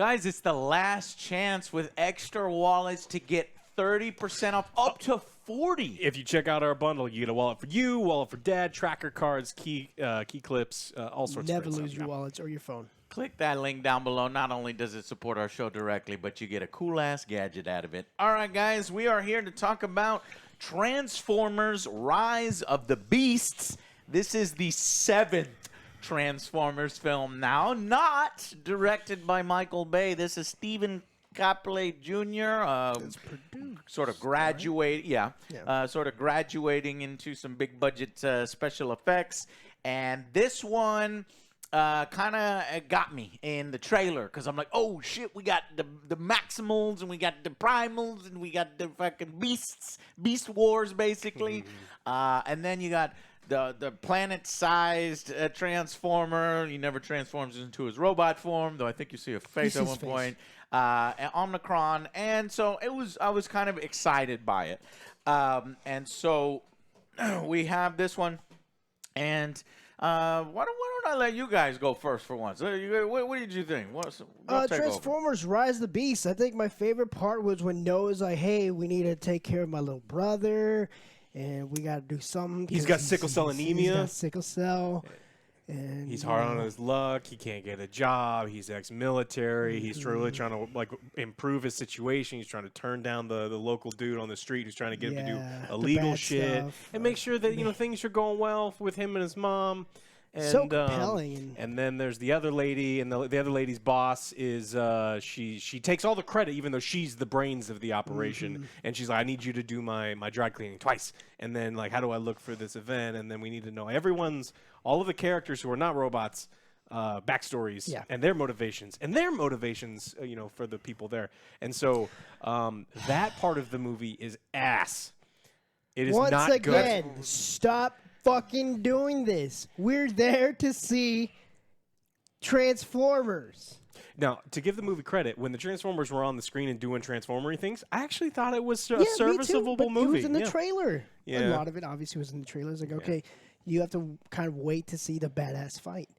Guys, it's the last chance with extra wallets to get 30% off, up to 40. If you check out our bundle, you get a wallet for you, wallet for dad, tracker cards, key clips, all sorts of Never great lose stuff. your wallets or your phone. Click that link down below. Not only does it support our show directly, but you get a cool-ass gadget out of it. All right, guys, we are here to talk about Transformers Rise of the Beasts. This is the 7th Transformers film now, not directed by Michael Bay. This is Stephen Capley Jr. Sort of graduate, sort of graduating into some big budget special effects. And this one kind of got me in the trailer because I'm like, oh shit, we got the Maximals and we got the Primals and we got the fucking Beast Wars basically. And then you got the planet-sized Transformer. He never transforms into his robot form, though I think you see a face at one point. Omnicron, and so I was kind of excited by it. And so we have this one, and why don't I let you guys go first for once? What did you think? Transformers Rise of the Beast. I think my favorite part was when Noah's like, hey, we need to take care of my little brother, and we got to do something. He's got sickle cell anemia. He's got sickle cell. And, he's hard on his luck. He can't get a job. He's ex-military. He's really trying to like improve his situation. He's trying to turn down the local dude on the street who's trying to get him to do illegal shit and make sure that things are going well with him and his mom. And, so compelling. And then there's the other lady, and the other lady's boss is she takes all the credit, even though she's the brains of the operation. And she's like, I need you to do my dry cleaning twice. And then like, how do I look for this event? And then we need to know all of the characters who are not robots, backstories and their motivations for the people there. And so that part of the movie is ass. It is Once not again, good. Stop fucking doing this. We're there to see Transformers. Now, to give the movie credit, when the Transformers were on the screen and doing Transformery things, I actually thought it was a serviceable movie. It was in the trailer. Yeah. A lot of it obviously was in the trailer. It's like, okay, you have to kind of wait to see the badass fight.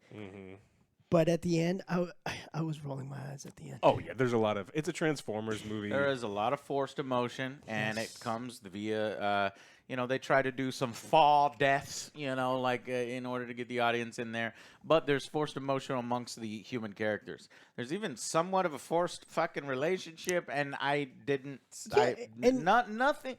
But at the end, I was rolling my eyes at the end. Oh, yeah, it's a Transformers movie. There is a lot of forced emotion, and it comes via, they try to do some fall deaths, in order to get the audience in there. But there's forced emotion amongst the human characters. There's even somewhat of a forced fucking relationship, and nothing.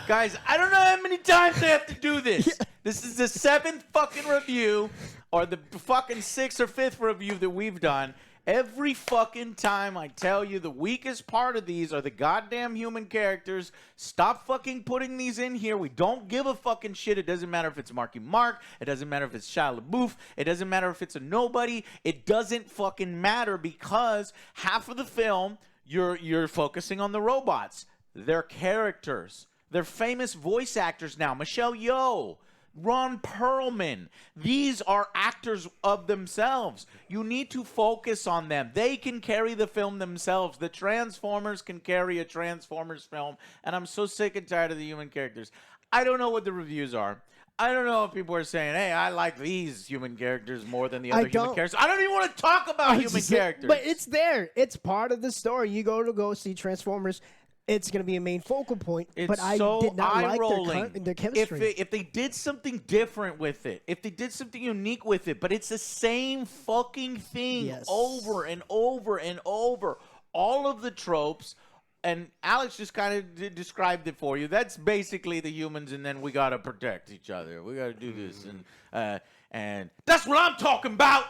Guys, I don't know how many times I have to do this. This is the 7th fucking review, or the fucking 6th or 5th review that we've done. Every fucking time I tell you the weakest part of these are the goddamn human characters. Stop fucking putting these in here. We don't give a fucking shit. It doesn't matter if it's Marky Mark. It doesn't matter if it's Shia LaBeouf. It doesn't matter if it's a nobody. It doesn't fucking matter because half of the film you're focusing on the robots. They're characters. They're famous voice actors now. Michelle Yeoh, Ron Perlman. These are actors of themselves. You need to focus on them. They can carry the film themselves. The Transformers can carry a Transformers film. And I'm so sick and tired of the human characters. I don't know what the reviews are. I don't know if people are saying, hey, I like these human characters more than the other human characters. I don't even want to talk about human characters. But it's there. It's part of the story. You go see Transformers. It's going to be a main focal point, but I did not like their chemistry. If they did something different with it, if they did something unique with it, but it's the same fucking thing over and over and over. All of the tropes, and Alex just kind of described it for you. That's basically the humans, and then we got to protect each other. We got to do this, and that's what I'm talking about.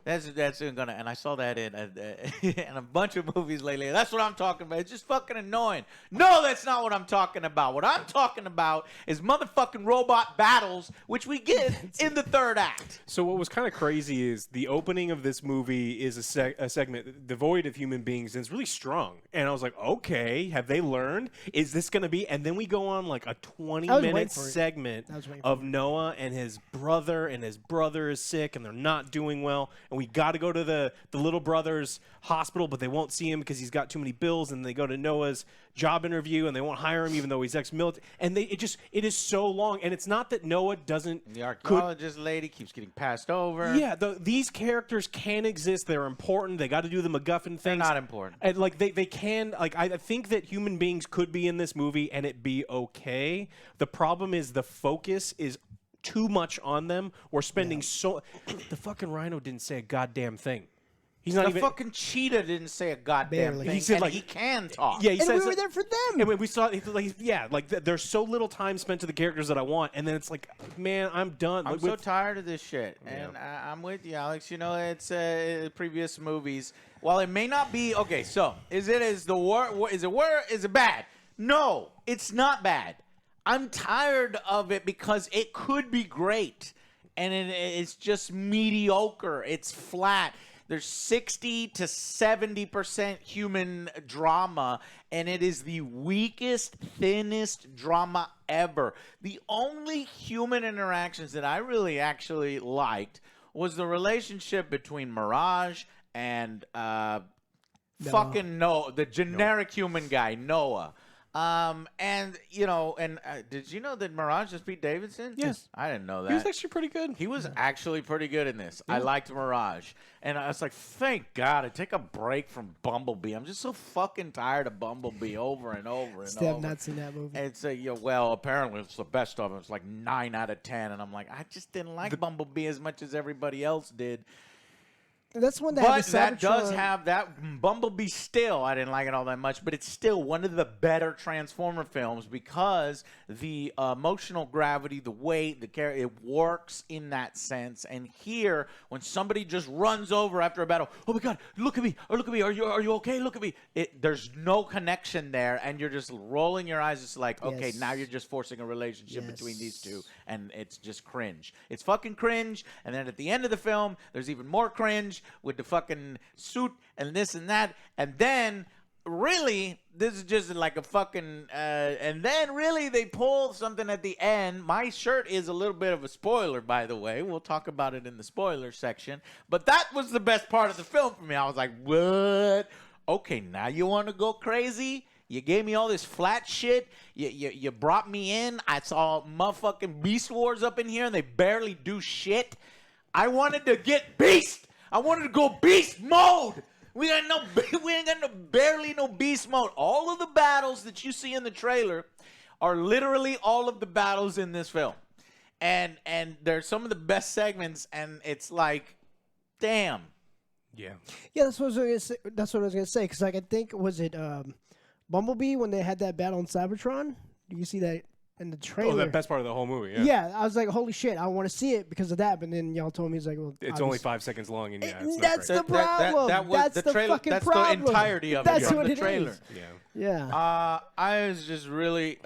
That's gonna, and I saw that in a bunch of movies lately. That's what I'm talking about. It's just fucking annoying. No, that's not what I'm talking about. What I'm talking about is motherfucking robot battles, which we get in the 3rd act. So what was kind of crazy is the opening of this movie is a segment devoid of human beings, and it's really strong. And I was like, okay, have they learned? Is this going to be? And then we go on like a 20-minute segment of Noah and his brother is sick, and they're not doing well. and we got to go to the little brother's hospital, but they won't see him because he's got too many bills, and they go to Noah's job interview, and they won't hire him even though he's ex-military, and it is so long, and it's not that Noah doesn't... The archaeologist lady keeps getting passed over. Yeah, these characters can exist. They're important. They got to do the MacGuffin things. They're not important. And like they can, like, I think that human beings could be in this movie and it be okay. The problem is the focus is too much on them. We're spending so... The fucking rhino didn't say a goddamn thing. He's not the even... fucking cheetah didn't say a goddamn Barely. thing. He said, and like, he can talk. Yeah, he And says we were there for them. And when we saw, there's so little time spent to the characters that I want, and then it's like, man, I'm done. I'm so tired of this shit, and I'm with you, Alex. You know, it's previous movies. While it may not be okay, so is it bad? No, it's not bad. I'm tired of it because it could be great, and it's just mediocre. It's flat. There's 60 to 70% human drama, and it is the weakest, thinnest drama ever. The only human interactions that I really actually liked was the relationship between Mirage and the generic human guy, Noah. And you know, did you know that Mirage just beat Davidson? Yes. I didn't know that. He was actually pretty good. He was actually pretty good in this. I liked Mirage. And I was like, thank God, I take a break from Bumblebee. I'm just so fucking tired of Bumblebee over and over and Still over. have not seen that movie. And it's well, apparently it's the best of them. It's like 9 out of 10. And I'm like, I just didn't like Bumblebee as much as everybody else did. That's one that But that does have that Bumblebee still. I didn't like it all that much, but it's still one of the better Transformer films because the emotional gravity, the weight, the character, it works in that sense. And here, when somebody just runs over after a battle, oh my God, look at me, or look at me, are you okay? Look at me. There's no connection there, and you're just rolling your eyes. It's like, okay, now you're just forcing a relationship between these two, and it's just cringe. It's fucking cringe. And then at the end of the film, there's even more cringe with the fucking suit and this and that, and then really this is just like a fucking and then really they pull something at the end. My shirt is a little bit of a spoiler, by the way. We'll talk about it in the spoiler section, but that was the best part of the film for me. I was like, what? Okay, now you want to go crazy? You gave me all this flat shit. You brought me in. I saw motherfucking Beast Wars up in here, and they barely do shit. I wanted to get Beast. I wanted to go beast mode. We ain't got barely no beast mode. All of the battles that you see in the trailer are literally all of the battles in this film, and they're some of the best segments. And it's like, damn. Yeah, that's what I was gonna say. That's what I was gonna say. Because like I think was it Bumblebee when they had that battle in Cybertron? Do you see that in the trailer? Oh, the best part of the whole movie. Yeah, I was like, holy shit, I want to see it because of that. But then y'all told me it's like, well, it's only 5 seconds long, and it's that's not the great. problem. That's the fucking that's problem. the entirety of that's it. What the it trailer. is. Yeah. I was just really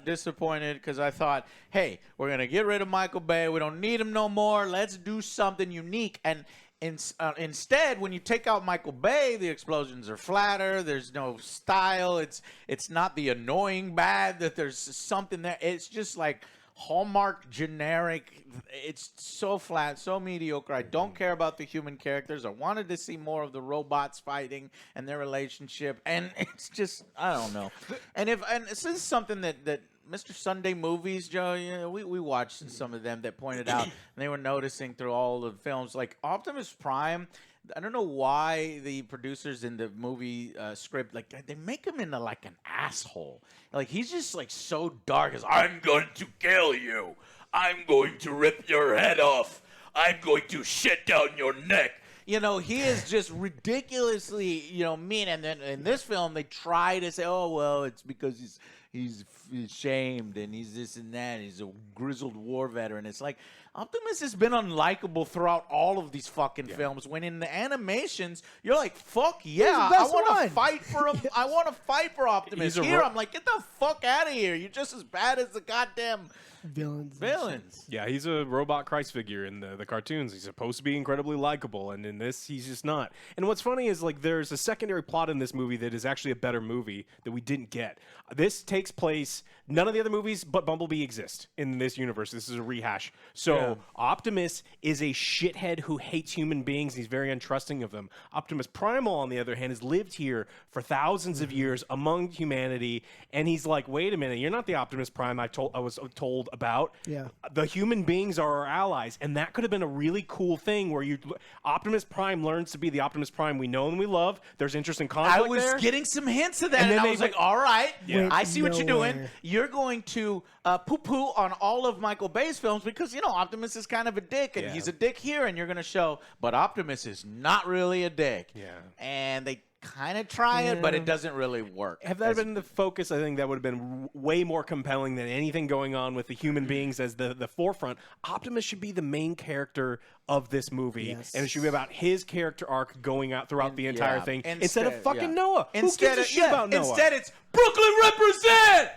disappointed because I thought, hey, we're gonna get rid of Michael Bay. We don't need him no more. Let's do something unique. And instead, when you take out Michael Bay, the explosions are flatter. There's no style. It's not the annoying bad that there's something there. It's just like Hallmark generic. It's so flat, so mediocre. I don't care about the human characters. I wanted to see more of the robots fighting and their relationship, and it's just, I don't know. And this is something that Mr. Sunday Movies, Joe, you know, we watched some of them that pointed out, and they were noticing through all the films, like Optimus Prime. I don't know why the producers in the movie script, like, they make him into like an asshole. Like, he's just like so dark as, I'm going to kill you. I'm going to rip your head off. I'm going to shit down your neck. You know, he is just ridiculously, you know, mean. And then in this film, they try to say, oh, well, it's because he's ashamed and he's this and that. He's a grizzled war veteran. It's like, Optimus has been unlikable throughout all of these fucking films. When in the animations, you're like, fuck yeah, I want to fight for him. I want to fight for Optimus. Here, I'm like, get the fuck out of here. You're just as bad as the goddamn villains. Yeah, he's a robot Christ figure in the cartoons. He's supposed to be incredibly likable, and in this, he's just not. And what's funny is, like, there's a secondary plot in this movie that is actually a better movie that we didn't get. This takes place, none of the other movies but Bumblebee exist in this universe. This is a rehash. So No, Optimus is a shithead who hates human beings. He's very untrusting of them. Optimus Primal, on the other hand, has lived here for thousands of years among humanity, and he's like, wait a minute, you're not the Optimus Prime I was told about. Yeah. The human beings are our allies, and that could have been a really cool thing where Optimus Prime learns to be the Optimus Prime we know and we love. There's interesting conflict I was there. getting some hints of that, and I was like, all right, I see what you're doing. You're going to poo-poo on all of Michael Bay's films because, you know, Optimus is kind of a dick, and he's a dick here, and you're going to show, but Optimus is not really a dick. Yeah. And they kind of try it, but it doesn't really work. Have that been the focus, I think that would have been way more compelling than anything going on with the human beings as the forefront. Optimus should be the main character of this movie, and it should be about his character arc going out throughout the entire thing instead of fucking Noah. Who gives a shit about Noah? Instead, it's Brooklyn represent!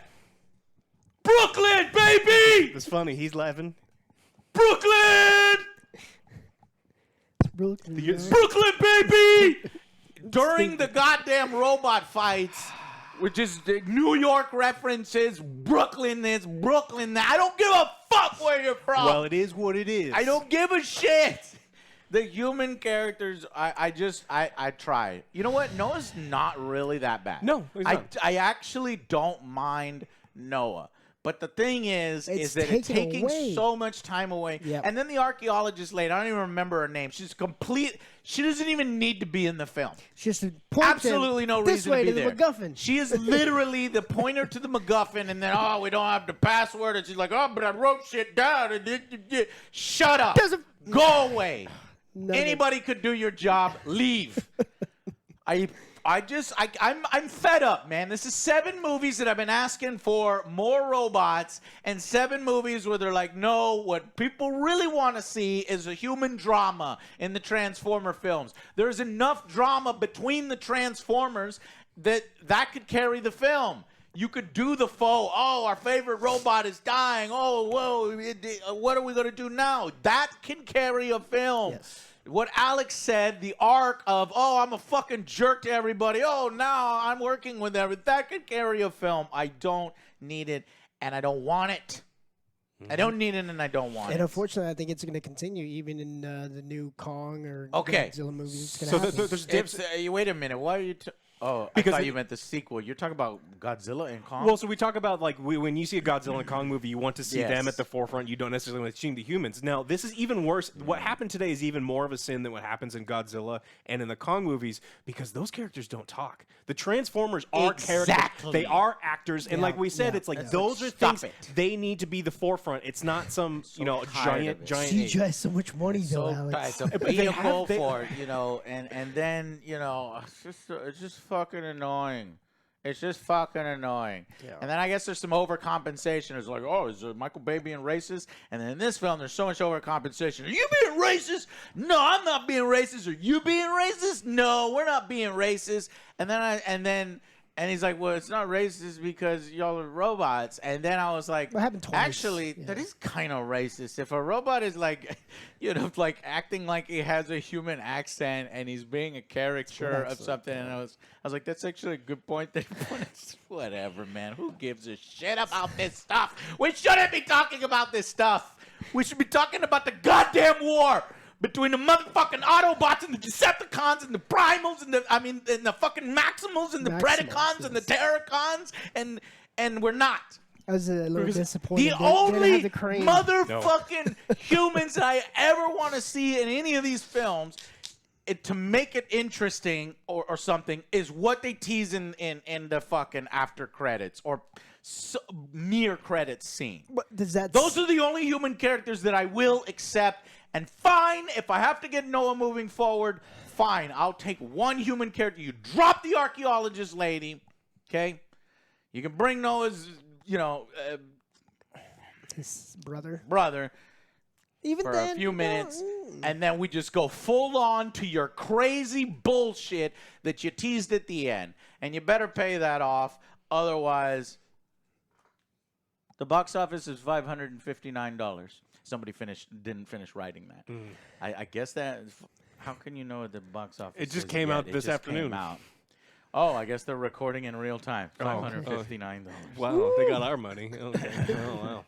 Brooklyn, baby! It's funny. He's laughing. Brooklyn! Brooklyn, baby! During the goddamn robot fights, which is the New York references, Brooklyn this, Brooklyn that. I don't give a fuck where you're from. Well, it is what it is. I don't give a shit. The human characters, I try. You know what? Noah's not really that bad. No, he's not. I actually don't mind Noah. But the thing is that it's taking so much time away. Yep. And then the archaeologist lady, I don't even remember her name. She's complete. She doesn't even need to be in the film. She's just absolutely no this reason way to be the there. MacGuffin. She is literally the pointer to the MacGuffin, and then we don't have the password, and she's like, but I wrote shit down. Shut up. Go away. Anybody could do your job. Leave. I'm fed up, man. This is 7 movies that I've been asking for more robots, and 7 movies where they're like, no, what people really want to see is a human drama in the Transformer films. There's enough drama between the Transformers that could carry the film. You could do the faux, our favorite robot is dying. Oh, whoa, what are we going to do now? That can carry a film. Yes. What Alex said, the arc of, I'm a fucking jerk to everybody. Oh, now I'm working with everything. That could carry a film. I don't need it, and I don't want it. I don't need it, and I don't want it. And unfortunately, I think it's going to continue even in the new Kong or Godzilla movies. There's wait a minute. Why are you... because I thought you meant the sequel. You're talking about Godzilla and Kong? Well, so we talk about, like, when you see a Godzilla and Kong movie, you want to see them at the forefront. You don't necessarily want to see the humans. Now, this is even worse. What happened today is even more of a sin than what happens in Godzilla and in the Kong movies because those characters don't talk. The Transformers are characters. They are actors. And like we said, it's like those are things they need to be the forefront. It's not some, giant CGI has so much money, though, Alex. It's a vehicle for, and then, it's just fucking annoying. It's just fucking annoying. Yeah. And then I guess there's some overcompensation. It's like, is Michael Bay being racist? And then in this film, there's so much overcompensation. Are you being racist? No, I'm not being racist. Are you being racist? No, we're not being racist. And he's like, well, it's not racist because y'all are robots. And then I was like, what happened twice? Actually, that is kind of racist. If a robot is like, like acting like he has a human accent and he's being a caricature of something, and I was like, that's actually a good point. Whatever, man. Who gives a shit about this stuff? We shouldn't be talking about this stuff. We should be talking about the goddamn war between the motherfucking Autobots and the Decepticons and the Primals and the fucking Maximals and the Predacons and the Terracons, and we're not. I was a little disappointed. The only motherfucking humans that I ever want to see in any of these films to make it interesting or something is what they tease in the fucking after credits or near credits scene. Those are the only human characters that I will accept. And fine, if I have to get Noah moving forward, fine. I'll take one human character. You drop the archaeologist lady, okay? You can bring Noah's, his brother. Even for a few minutes, and then we just go full on to your crazy bullshit that you teased at the end. And you better pay that off. Otherwise, the box office is $559. Somebody didn't finish writing that. I guess that. How can you know the box office? It just came out this afternoon. I guess they're recording in real time. $559. Wow, they got our money. Okay. Oh wow.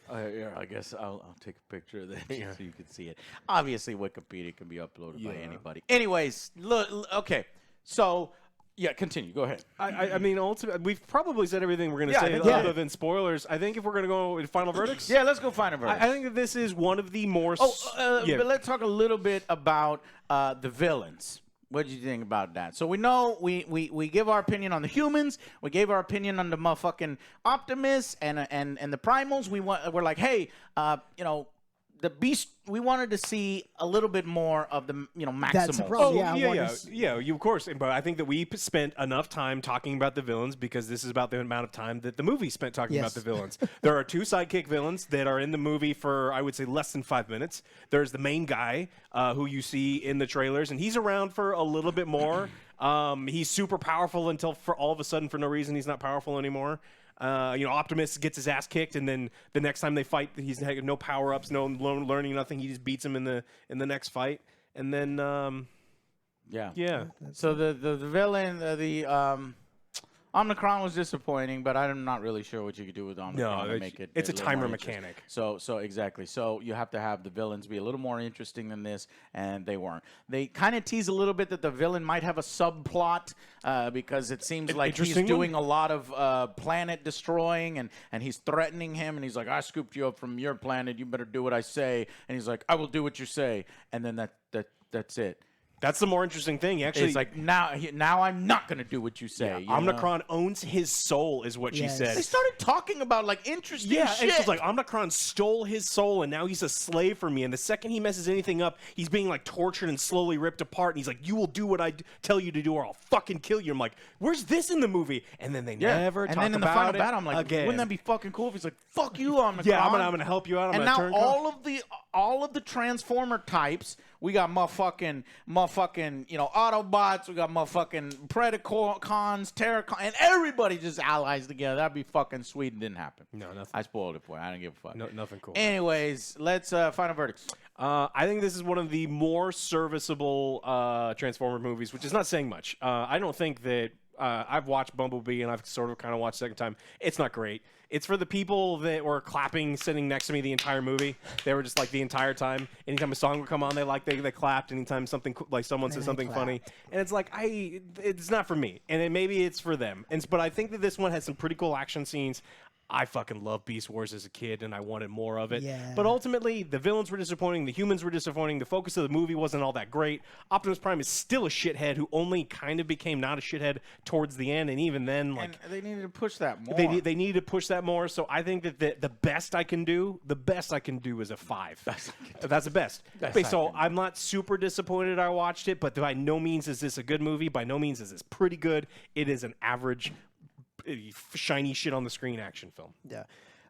Yeah, I guess I'll take a picture of that so you can see it. Obviously, Wikipedia can be uploaded by anybody. Anyways, look, okay. So, yeah, continue. Go ahead. I mean, ultimately, we've probably said everything we're going to say other than spoilers. I think if we're going to go with final verdicts. Yeah, let's go final verdicts. I think that this is one of the more... But let's talk a little bit about the villains. What did you think about that? So we know we give our opinion on the humans. We gave our opinion on the motherfucking Optimus and the Primals. We're like, hey, the Beast. We wanted to see a little bit more of the Maximals. That's the problem. Of course. But I think that we spent enough time talking about the villains because this is about the amount of time that the movie spent talking about the villains. There are 2 sidekick villains that are in the movie for, I would say, less than 5 minutes. There's the main guy who you see in the trailers, and he's around for a little bit more. He's super powerful until for all of a sudden, for no reason, he's not powerful anymore. Optimus gets his ass kicked, and then the next time they fight, he's no power ups, no learning nothing. He just beats him in the next fight, and then So the villain, Omnicron was disappointing, but I'm not really sure what you could do with Omnicron to make it. It's a timer mechanic. So exactly. So you have to have the villains be a little more interesting than this, and they weren't. They kind of tease a little bit that the villain might have a subplot because it seems like he's doing a lot of planet destroying, and he's threatening him, and he's like, "I scooped you up from your planet. You better do what I say." And he's like, "I will do what you say," and then that's it. That's the more interesting thing. Actually, it's like now I'm not going to do what you say. Yeah, Omnicron owns his soul, is what she said. They started talking about like interesting shit. And she's like, Omnicron stole his soul, and now he's a slave for me. And the second he messes anything up, he's being like tortured and slowly ripped apart. And he's like, "You will do what I tell you to do, or I'll fucking kill you." I'm like, "Where's this in the movie?" And then they never talk about it. And then in the final battle, I'm like, wouldn't that be fucking cool if he's like, "Fuck you, Omnicron." Yeah, I'm gonna help you out. And now all of the Transformer types. We got motherfucking, Autobots. We got motherfucking Predacons, Terracons, and everybody just allies together. That'd be fucking sweet. It didn't happen. No, nothing. I spoiled it for you. I didn't give a fuck. No, nothing cool. Anyways, let's final verdicts. I think this is one of the more serviceable Transformer movies, which is not saying much. I don't think that I've watched Bumblebee, and I've sort of kind of watched second time. It's not great. It's for the people that were clapping sitting next to me the entire movie. They were just like the entire time. Anytime a song would come on, they clapped. Anytime something like someone said something funny, and it's like it's not for me, and maybe it's for them. But I think that this one has some pretty cool action scenes. I fucking loved Beast Wars as a kid, and I wanted more of it. Yeah. But ultimately, the villains were disappointing. The humans were disappointing. The focus of the movie wasn't all that great. Optimus Prime is still a shithead who only kind of became not a shithead towards the end, and even then, like... And they needed to push that more. They needed to push that more, so I think that the best I can do is a 5. That's the best. So I'm not super disappointed I watched it, but by no means is this a good movie. By no means is this pretty good. It is an average... shiny shit on the screen action film. Yeah,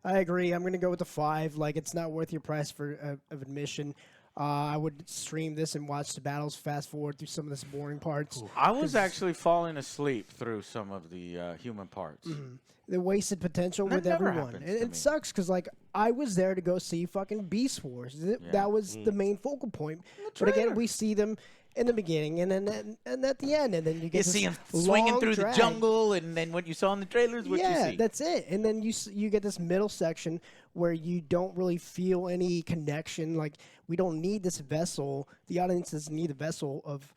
I agree. I'm gonna go with the 5. Like, it's not worth your price of admission. I would stream this and watch the battles, fast forward through some of the boring parts. I was actually falling asleep through some of the human parts. Mm-hmm. The wasted potential with everyone. It sucks because, like, I was there to go see fucking Beast Wars. That was the main focal point. But again, we see them in the beginning and then and at the end, and then you get see him swinging through the jungle, and then what you saw in the trailers, what you see. Yeah, that's it. And then you get this middle section where you don't really feel any connection. Like, we don't need this vessel. The audience doesn't need a vessel of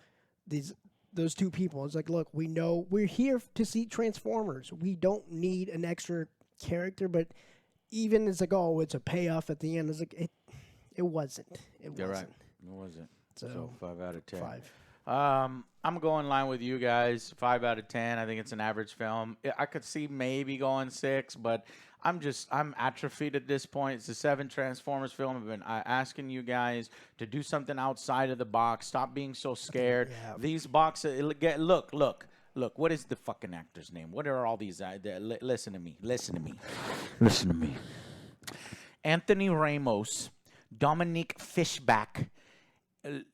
those two people. It's like, look, we know we're here to see Transformers. We don't need an extra character, but even it's like, oh, it's a payoff at the end. It's like it wasn't. You're right. It wasn't. So 5 out of 10. 5. I'm going in line with you guys. 5 out of 10. I think it's an average film. I could see maybe going 6, but I'm atrophied at this point. It's a 7 Transformers film. I've been asking you guys to do something outside of the box. Stop being so scared. Yeah. These boxes. Look. What is the fucking actor's name? What are all these? Listen to me. Anthony Ramos, Dominique Fishback,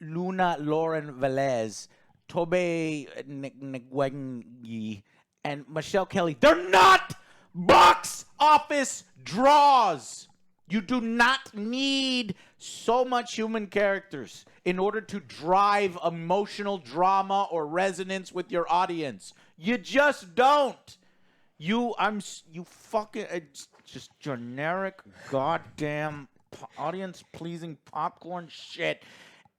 Luna Lauren Velez, Tobe Ngwengi, and Michelle Kelly. They're not box office draws. You do not need so much human characters in order to drive emotional drama or resonance with your audience. You just don't. You fucking just generic goddamn audience pleasing popcorn shit,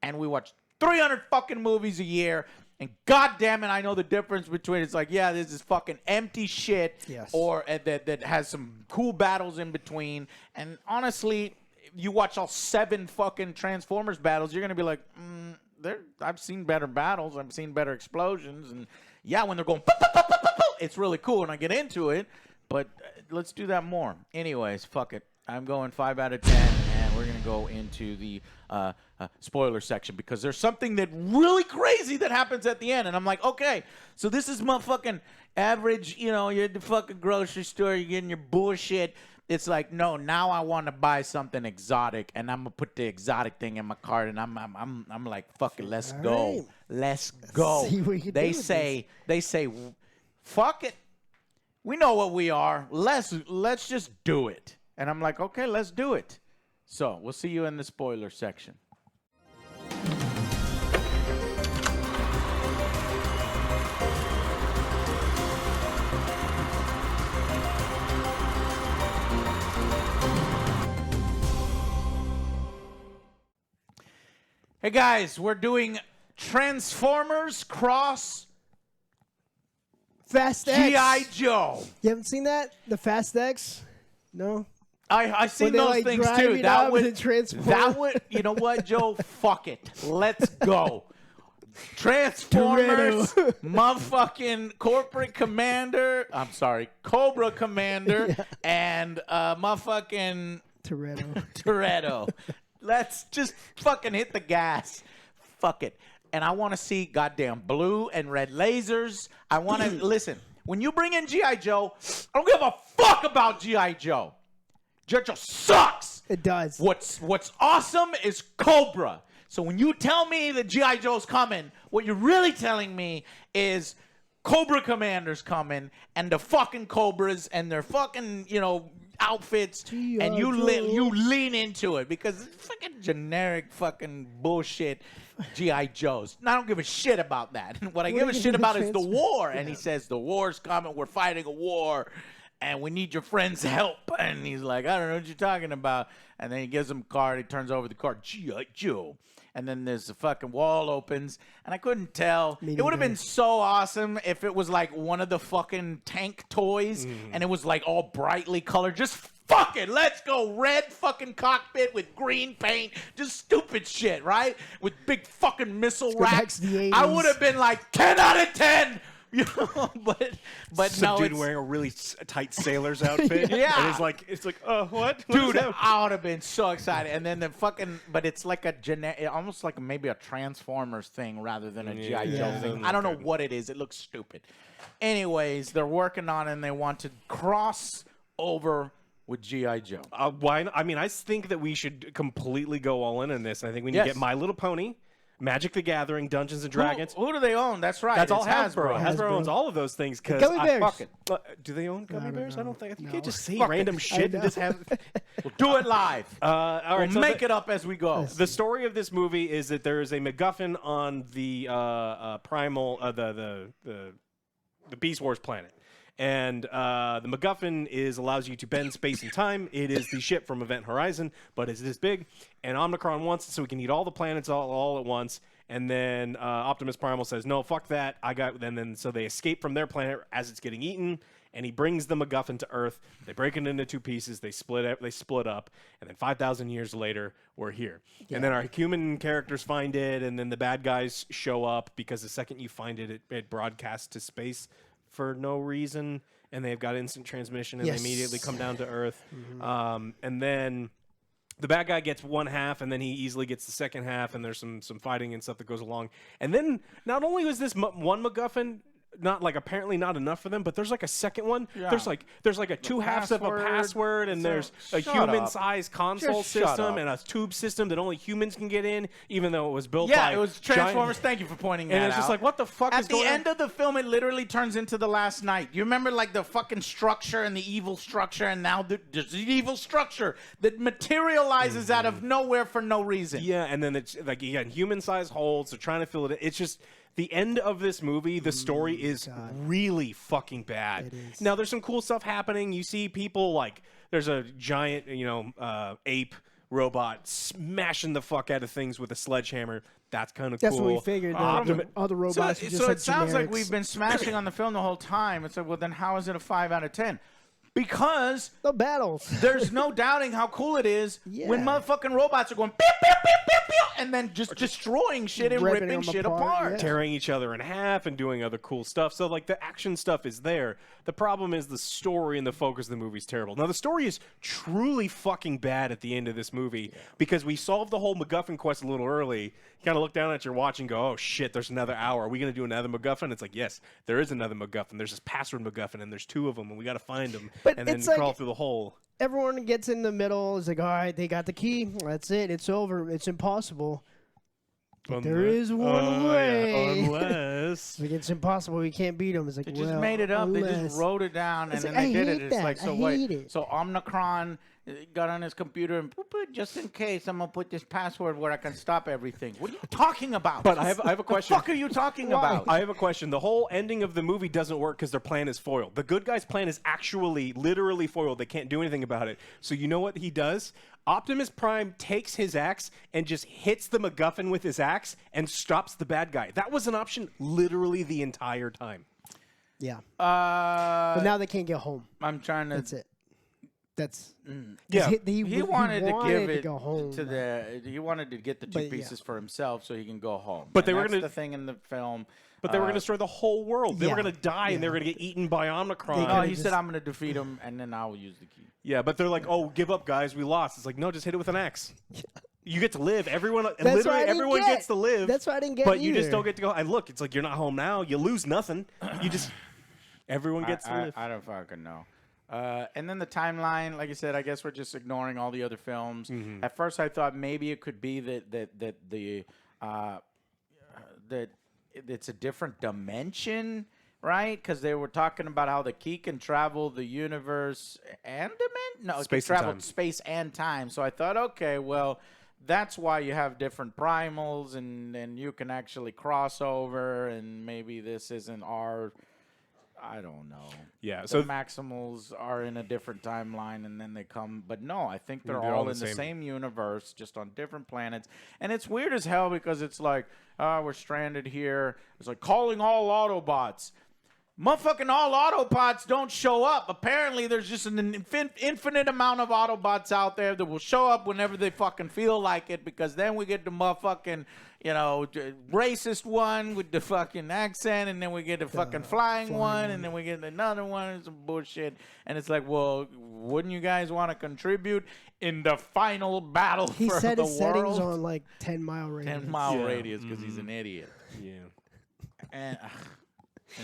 and we watch 300 fucking movies a year. And goddamn it, I know the difference between it's like, yeah, this is fucking empty shit, or that has some cool battles in between. And honestly, you watch all 7 fucking Transformers battles, you're gonna be like, I've seen better battles, I've seen better explosions, and yeah, when they're going, it's really cool, and I get into it. But let's do that more. Anyways, fuck it. I'm going 5 out of 10, and we're gonna go into the spoiler section because there's something that really crazy that happens at the end, and I'm like, okay, so this is motherfucking average. You know, you're at the fucking grocery store, you're getting your bullshit. It's like, no, now I want to buy something exotic, and I'm gonna put the exotic thing in my cart, and I'm like, fuck it, let's go, right. let's go. See what you They do with say, fuck it, we know what we are. Let's just do it. And I'm like, okay, let's do it. So we'll see you in the spoiler section. Hey guys, we're doing Transformers Cross Fast X. G.I. Joe. You haven't seen that? The Fast X? No? I seen When they, those like, things drive too. it That out would, and transform. that would, you know what, Joe? Fuck it. Let's go. Transformers, motherfucking corporate commander. I'm sorry, Cobra Commander, and motherfucking Toretto. Let's just fucking hit the gas. Fuck it. And I want to see goddamn blue and red lasers. I want to listen. When you bring in G.I. Joe, I don't give a fuck about G.I. Joe. G.I. Joe sucks. It does. What's awesome is Cobra. So when you tell me that G.I. Joe's coming, what you're really telling me is Cobra Commander's coming, and the fucking Cobras and their fucking, outfits, and you lean into it because it's fucking generic fucking bullshit G.I. Joes. And I don't give a shit about that. What I give a shit about is the war. And he says, the war's coming, we're fighting a war, and we need your friends' help. And he's like, I don't know what you're talking about. And then he gives him a card, he turns over the card, G.I. Joe. And then there's the fucking wall opens, and I couldn't tell. It would have been so awesome if it was like one of the fucking tank toys, and it was like all brightly colored. Just fuck it, let's go. Red fucking cockpit with green paint, just stupid shit, right? With big fucking missile racks. I would have been like 10 out of 10. But some no, dude it's wearing a really tight sailor's outfit. Yeah. And it's like, oh, what? Dude, I would have been so excited. And then the fucking, but it's like almost like maybe a Transformers thing rather than a G.I. Joe thing. I don't know what it is. It looks stupid. Anyways, they're working on it, and they want to cross over with G.I. Joe. Why? I mean, I think that we should completely go all in on this. I think we need to get My Little Pony, Magic the Gathering, Dungeons and Dragons. Who do they own? That's right. That's all it's Hasbro. Hasbro owns all of those things. Gummy bears. Do they own gummy bears? I don't think. I think they just say Fuck random it. shit and just have. We'll do it live. All right, we'll make it up as we go. The story of this movie is that there is a MacGuffin on the primal, the Beast Wars planet. And the MacGuffin allows you to bend space and time. It is the ship from Event Horizon, but it's this big. And Omicron wants it so we can eat all the planets all at once. And then Optimus Primal says, no, fuck that. And then so they escape from their planet as it's getting eaten. And he brings the MacGuffin to Earth. They break it into 2 pieces. They split up. And then 5,000 years later, we're here. Yeah. And then our human characters find it. And then the bad guys show up because the second you find it, it broadcasts to space for no reason, and they've got instant transmission, and they immediately come down to Earth. And then the bad guy gets one half, and then he easily gets the second half, and there's some fighting and stuff that goes along. And then not only was this one MacGuffin apparently not enough for them, but there's like a second one. Yeah. There's like a 2 halves of a password, and there's a human-sized console system and a tube system that only humans can get in, even though it was built by it was Transformers. Thank you for pointing that out. And it's just like, what the fuck is going on? At the end of the film, it literally turns into The Last Night. You remember like the fucking structure and the evil structure, and now there's the evil structure that materializes out of nowhere for no reason. Yeah, and then it's like, human-sized holes. They're trying to fill it in. It's just... The end of this movie, the story is really fucking bad. It is. Now, there's some cool stuff happening. You see people like, there's a giant, ape robot smashing the fuck out of things with a sledgehammer. That's kind of cool. That's what we figured. Other robots So, are just so like it sounds like generics. we've been smashing on the film the whole time. It's like, well, then how is it a 5 out of 10? Because the battles. there's no doubting how cool it is when Yeah. motherfucking robots are going pew, pew, pew, pew, pew, and then just destroying shit and Ripping ripping them shit apart, apart. yeah. Tearing each other in half and doing other cool stuff. So, like, the action stuff is there. The problem is the story and the focus of the movie is terrible. Now, the story is truly fucking bad at the end of this movie because we solved the whole MacGuffin quest a little early. You kind of look down at your watch and go, oh, shit, there's another hour. Are we going to do another MacGuffin? It's like, yes, there is another MacGuffin. There's this password MacGuffin, and there's 2 of them, and we got to find them But and then it's like- crawl through the hole. Everyone gets in the middle. It's like, all right, they got the key. That's it. It's over. It's impossible. There is one way. Unless... Like, it's impossible. We can't beat them. It's like, They just well, made it up. They unless- just wrote it down, and It's then like, they I did hate it. It's that. like, so I wait. hate it. So Omnicron got on his computer and boop, boop, just in case, I'm gonna put this password where I can stop everything. What are you talking about? But I have a question. The fuck are you talking about? I have a question. The whole ending of the movie doesn't work because their plan is foiled. The good guy's plan is actually literally foiled. They can't do anything about it. So you know what he does? Optimus Prime takes his axe and just hits the MacGuffin with his axe and stops the bad guy. That was an option literally the entire time. Yeah. But now they can't get home. I'm trying to. That's it. That's Yeah. He wanted to give it go home. to the. He wanted to get the 2 But, yeah. pieces for himself so he can go home. But they And were that's gonna- the thing in the film. But they were going to destroy the whole world. They were Yeah. going to die and they were going to get eaten by Omnicron. No, could've he said, just- "I'm going to defeat him, and then I will use the key." Yeah, but they're like, oh, give up, guys. We lost. It's like, no, just hit it with an axe. You get to live. Everyone, That's what I literally didn't everyone get. gets to live. That's what I didn't get But you just either. don't get to go. And look, it's like you're not home now. You lose nothing. You just everyone gets to live. I don't fucking know. And then the timeline, like I said, I guess we're just ignoring all the other films. Mm-hmm. At first, I thought maybe it could be that it's a different dimension, right? Because they were talking about how the key can travel the universe and dimension. No, it can Space and travel time. space and time. So I thought, okay, well, that's why you have different primals, and you can actually cross over, and maybe this isn't our. I don't know. Yeah, The so Maximals are in a different timeline, and then they come. But no, I think they're They're all all in the the same. same universe, just on different planets. And it's weird as hell because it's like, we're stranded here. It's like calling all Autobots. Motherfucking all Autobots don't show up. Apparently, there's just an infinite amount of Autobots out there that will show up whenever they fucking feel like it, because then we get the motherfucking, racist one with the fucking accent, and then we get the fucking flying one, and then we get another one, and some bullshit. And it's like, well, wouldn't you guys want to contribute in the final battle He for set the his settings world? on like 10-mile radius. 10-mile Yeah. radius because he's an idiot. yeah.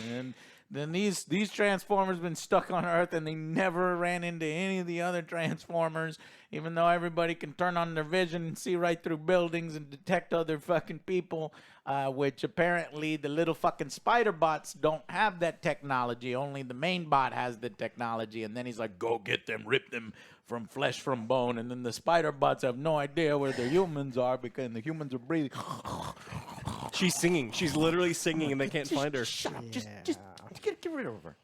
And then these Transformers been stuck on Earth, and they never ran into any of the other Transformers, even though everybody can turn on their vision and see right through buildings and detect other fucking people, which apparently the little fucking spider bots don't have that technology. Only the main bot has the technology, and then he's like, go get them, rip them from flesh from bone, and then the spider bots have no idea where the humans are because the humans are breathing. She's singing. She's literally singing, and they can't find her. Shut up. Just get rid of her.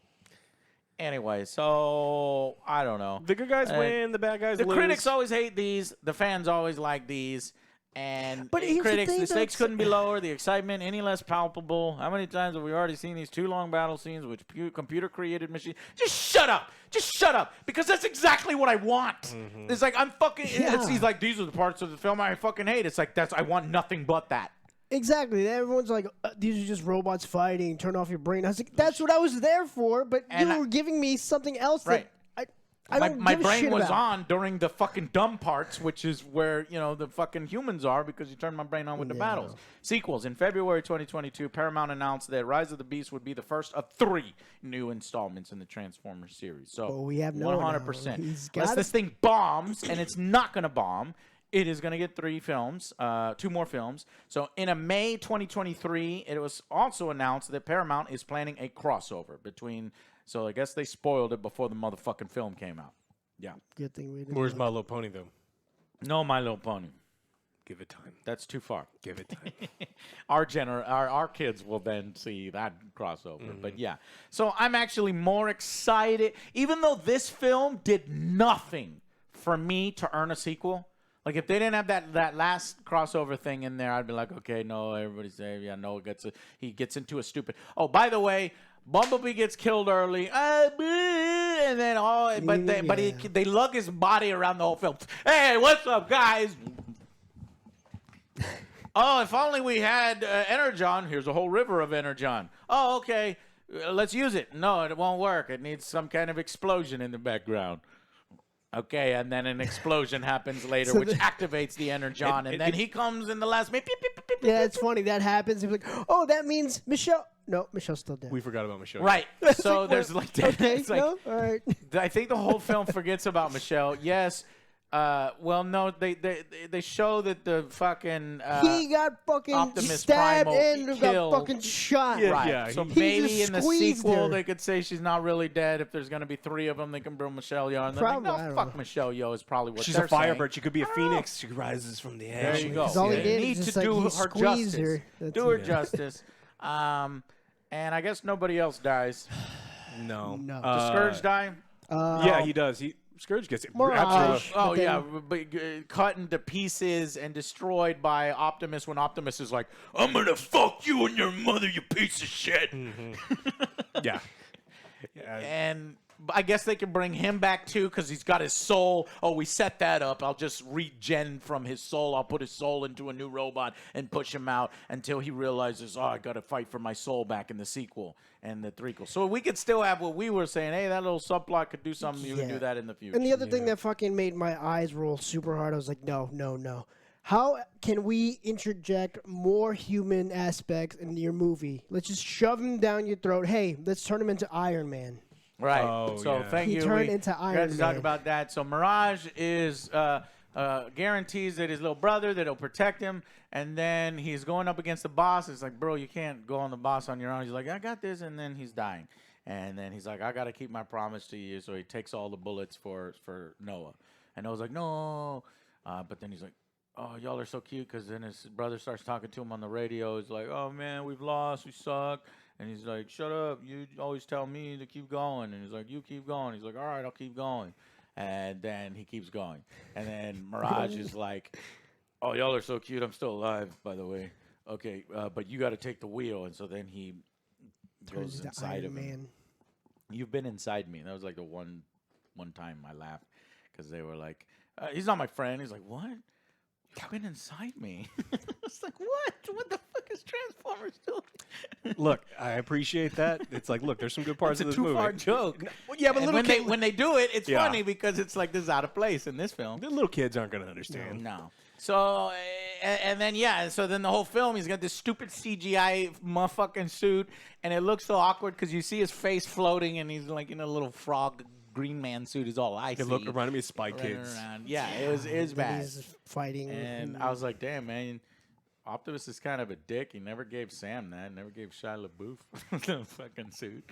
Anyway, so I don't know. The good guys win. The bad guys The lose. critics always hate these. The fans always like these. And But here's the critics, thing, the though, stakes it's- couldn't be lower. The excitement any less palpable. How many times have we already seen these 2 long battle scenes with computer-created machines? Just shut up. Just shut up. Because that's exactly what I want. It's like, I'm fucking... Yeah. He's like, these are the parts of the film I fucking hate. It's like, I want nothing but that. Exactly. Everyone's like, these are just robots fighting. Turn off your brain. I was like, that's what I was there for, but And you were giving me something else Right. that I don't My give a brain shit was about. on during the fucking dumb parts, which is where, the fucking humans are, because you turned my brain on with the battles. Sequels. In February 2022, Paramount announced that Rise of the Beast would be the first of 3 new installments in the Transformers series. So, Well, we have Noah now. 100%. He's Unless got this thing bombs, and it's not going to bomb, it is going to get 3 films, 2 more films. So in a May 2023, it was also announced that Paramount is planning a crossover between. So I guess they spoiled it before the motherfucking film came out. Yeah. Good thing we didn't. Where's look. My Little Pony, though? No, My Little Pony. Give it time. That's too far. Give it time. Our kids will then see that crossover. But yeah. So I'm actually more excited. Even though this film did nothing for me to earn a sequel. Like, if they didn't have that last crossover thing in there, I'd be like, okay, no, everybody's saying, yeah, no, he gets into a stupid. Oh, by the way, Bumblebee gets killed early, and then they lug his body around the whole film. Hey, what's up, guys? Oh, if only we had Energon. Here's a whole river of Energon. Oh, okay, let's use it. No, it won't work. It needs some kind of explosion in the background. Okay, and then an explosion happens later, which activates the Energon, and then he comes in the last. Yeah, it's funny. That happens. He's like, oh, that means Michelle. No, Michelle's still dead. We forgot about Michelle. Right. So there's like that. Okay, It's like, no, all right. I think the whole film forgets about Michelle. Yes. Well, no, they show that the fucking he got fucking Optimus stabbed Prime and killed. got fucking shot. Yeah, right. yeah, So he maybe just in the squeezed sequel her. they could say she's not really dead. If there's gonna be 3 of them, they can bring Michelle Yeoh. And Probably, they're I like, don't no, fuck know. Michelle Yeoh is probably what She's they're a saying. firebird. She could be a phoenix. She rises from the There ash. you go. 'Cause all he They did need is to just, like, do he her squeezed justice. her. That's Do her it. justice. And I guess nobody else dies. No. No. Does Scourge die? Yeah, he does. Scourge gets it. Mirage. Absolutely. Oh, But yeah, but cut into pieces and destroyed by Optimus when Optimus is like, I'm going to fuck you and your mother, you piece of shit. Yeah. And I guess they can bring him back too because he's got his soul. Oh, we set that up. I'll just regen from his soul. I'll put his soul into a new robot and push him out until he realizes, oh, I got to fight for my soul back in the sequel and the threequel. So we could still have what we were saying. Hey, that little subplot could do something. You can do that in the future. And the other thing that fucking made my eyes roll super hard, I was like, no, no, no. How can we interject more human aspects in your movie? Let's just shove him down your throat. Hey, let's turn him into Iron Man. Right. Oh, So yeah. thank He you. turned We into got Iron to talk Man. about that. So Mirage is guarantees that his little brother that he'll protect him, and then he's going up against the boss. It's like, bro, you can't go on the boss on your own. He's like, I got this, and then he's dying, and then he's like, I gotta keep my promise to you. So he takes all the bullets for Noah, and Noah's like, no, but then he's like, oh, y'all are so cute, because then his brother starts talking to him on the radio. He's like, oh man, we've lost, we suck. And he's like, shut up. You always tell me to keep going. And he's like, you keep going. He's like, all right, I'll keep going. And then he keeps going. And then Mirage is like, oh, y'all are so cute. I'm still alive, by the way. Okay, but you got to take the wheel. And so then he goes Turns into inside Iron of him. Man. You've been inside me. That was like the one time I laughed because they were like, he's not my friend. He's like, what? You've been inside me. It's like, what? What the fuck is Transformers doing? Look, I appreciate that. It's like, look, there's some good parts It's a of this movie. too-far joke. Well, yeah, but And little when they do it, it's Yeah. funny because it's like this is out of place in this film. the little kids aren't going to understand. No. So and then so then the whole film he's got this stupid CGI motherfucking suit, and it looks so awkward because you see his face floating, and he's like in a little frog green man suit is all icy. It reminded me of Spy running Kids. around. Yeah, it was Then bad. he's fighting. And I was like, damn, man, Optimus is kind of a dick. He never gave Sam that. Never gave Shia LaBeouf the fucking suit.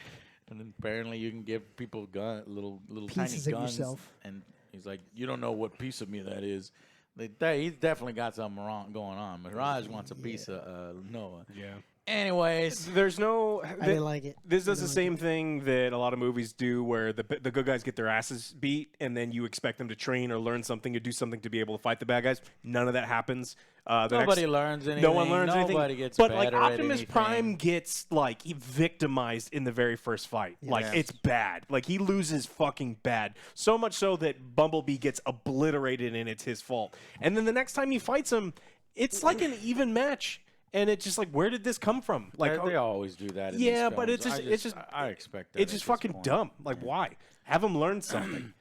And then apparently you can give people little Pieces tiny of guns. yourself. And he's like, you don't know what piece of me that is. He's definitely got something wrong going on. Mirage wants a piece of Noah. Yeah. Anyways, There's no. I didn't like it. This does the same thing that a lot of movies do, where the good guys get their asses beat, and then you expect them to train or learn something or do something to be able to fight the bad guys. None of that happens. nobody learns anything. No one learns anything. Nobody gets but better like at Optimus anything. Prime gets like victimized in the very first fight. Like Yes. it's bad. Like he loses fucking bad. So much so that Bumblebee gets obliterated and it's his fault. And then the next time he fights him, it's like an even match. And it's just like, where did this come from? Like They always do that. In yeah, these but films. it's just I expect that. it's just at this fucking point. dumb. Like why? Have him learn something.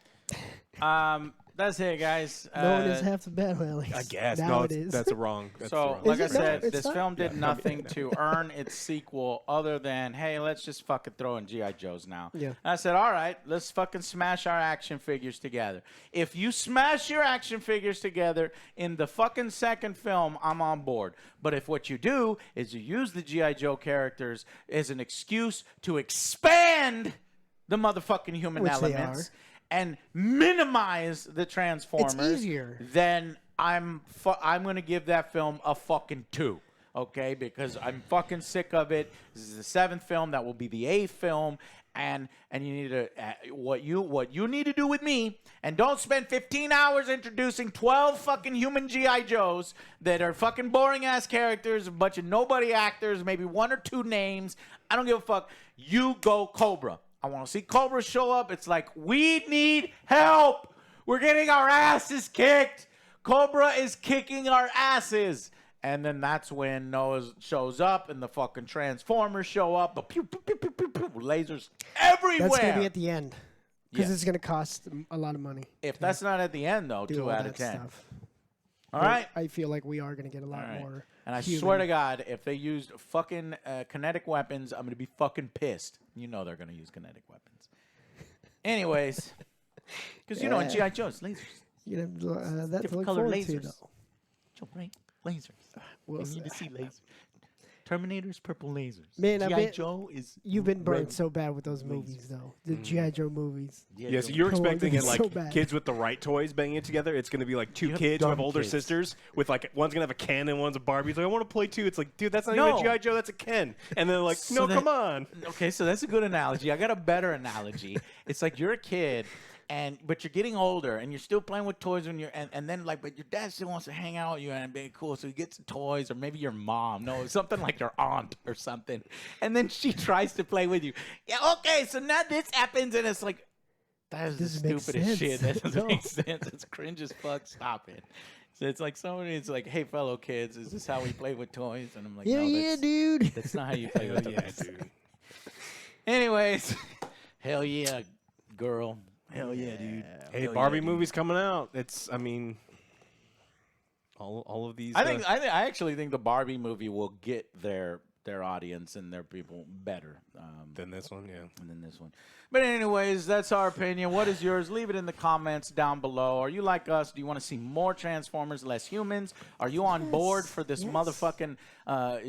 That's it, guys. No one is half the battle, Alex. I guess. Now no, it is. that's wrong. That's So, wrong. like I Is it? No, said, it's this not. film did nothing to earn its sequel other than, hey, let's just fucking throw in G.I. Joes now. Yeah. And I said, all right, let's fucking smash our action figures together. If you smash your action figures together in the fucking second film, I'm on board. But if what you do is you use the G.I. Joe characters as an excuse to expand the motherfucking human Which they elements are. and minimize the Transformers, easier. then I'm going to give that film a fucking 2. Okay, because I'm fucking sick of it. This is the 7th film. That will be the 8th film, and you need to what you need to do with me, and don't spend 15 hours introducing 12 fucking human GI Joes that are fucking boring ass characters, a bunch of nobody actors, maybe 1 or 2 names. I don't give a fuck. You go Cobra. I want to see Cobra show up. It's like, we need help. We're getting our asses kicked. Cobra is kicking our asses. And then that's when Noah shows up and the fucking Transformers show up. The pew, pew, pew, pew, pew, pew, lasers everywhere. That's going to be at the end. Because Yes. it's going to cost a lot of money. If that's not at the end, though, do 2 all out of that 10. stuff. All But right. I feel like we are going to get a lot All right. more. And I human. swear to God, if they used fucking kinetic weapons, I'm going to be fucking pissed. You know they're going to use kinetic weapons. Anyways. Because, you know, in G.I. Joe, it's lasers. You know, that's Different look color forward lasers. to, though. Joe, right? Lasers. We'll I see. need to see lasers. Terminator's purple lasers. Man, G.I. Joe is You've been burned red so bad with those movies, though. The G.I. Joe movies. Yeah, so you're Come on, expecting it it's like so bad. kids with the right toys banging it together. It's going to be like 2 You have kids who have dumb older kids. sisters with like one's going to have a Ken and one's a Barbie. He's like, I want to play too. It's like, dude, that's not even No. a G.I. Joe. That's a Ken. And then like, So no, that- come on. Okay, so that's a good analogy. I got a better analogy. It's like you're a kid, but you're getting older, and you're still playing with toys when and then like, but your dad still wants to hang out with you and be cool, so he gets the toys, or maybe your mom, no, something like your aunt or something, and then she tries to play with you. Yeah, okay, so now this happens, and it's like, that is the Doesn't make stupidest shit. sense. That doesn't No. make sense. It's cringe as fuck. Stop it. So it's like somebody. It's like, hey, fellow kids, is this how we play with toys? And I'm like, Yeah, no, yeah, that's, dude. that's not how you play with Yeah, toys. dude. Anyways, hell yeah, girl. Hell yeah, dude. Hey, Hell Barbie yeah, dude. movie's coming out. It's, I mean, all of these. I actually think the Barbie movie will get their audience and their people better than this one, yeah. than this one. But anyways, that's our opinion. What is yours? Leave it in the comments down below. Are you like us? Do you want to see more Transformers, less humans? Are you on board for this motherfucking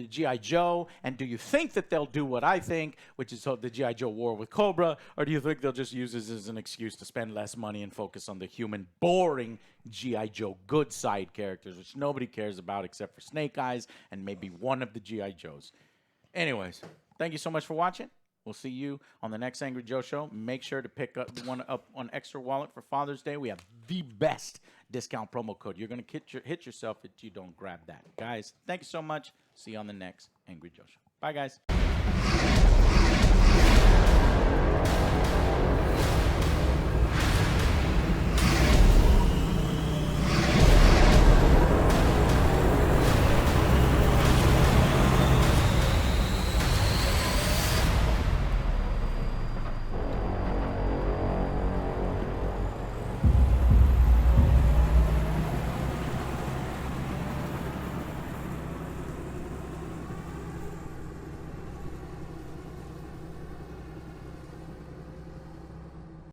G.I. Joe? And do you think that they'll do what I think, which is the G.I. Joe war with Cobra? Or do you think they'll just use this as an excuse to spend less money and focus on the human, boring G.I. Joe good side characters, which nobody cares about except for Snake Eyes and maybe one of the G.I. Joes? Anyways, thank you so much for watching. We'll see you on the next Angry Joe show. Make sure to pick up on Extra Wallet for Father's Day. We have the best discount promo code. You're going to hit yourself if you don't grab that. Guys, thank you so much. See you on the next Angry Joe show. Bye, guys.